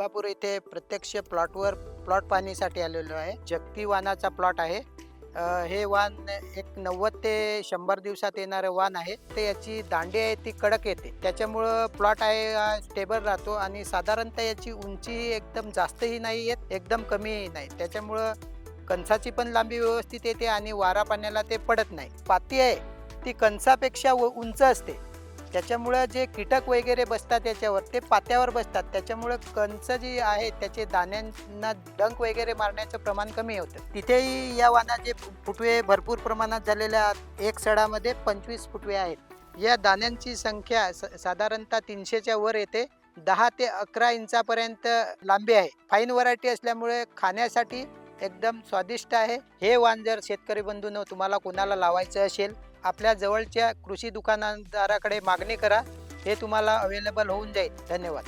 सोलापूर येथे प्रत्यक्ष प्लॉट पाहणीसाठी आलेलो आहे. जगती वाणाचा प्लॉट आहे. हे वाण एक 90 ते 100 दिवसात येणारं वाण आहे. ते याची दांडी आहे ती कडक येते. त्याच्यामुळं प्लॉट आहे हा स्टेबल राहतो आणि साधारणतः याची उंची एकदम जास्तही नाही येत, एकदम कमीही नाही. त्याच्यामुळं कणसाची पण लांबी व्यवस्थित येते आणि वारा पाण्याला ते पडत नाही. पाती आहे ती कणसापेक्षा उंच असते. त्याच्यामुळं जे कीटक वगैरे बसतात याच्यावर ते पात्यावर बसतात. त्याच्यामुळं कणस जी आहे त्याचे दाण्यांना डंक वगैरे मारण्याचं प्रमाण कमी होतं. तिथेही या वाणाचे फुटवे भरपूर प्रमाणात झालेले आहेत. एक सडामध्ये 25 फुटवे आहेत. या दाण्यांची संख्या साधारणतः 300च्या वर येते. 10 ते 11 इंचापर्यंत लांबी आहे. फाईन व्हरायटी असल्यामुळे खाण्यासाठी एकदम स्वादिष्ट आहे. हे वाण जर शेतकरी बंधूंनो तुम्हाला कोणाला लावायचं असेल, आपल्या जवळच्या कृषी दुकानदाराकडे मागणी करा. हे तुम्हाला अवेलेबल होऊन जाईल. धन्यवाद.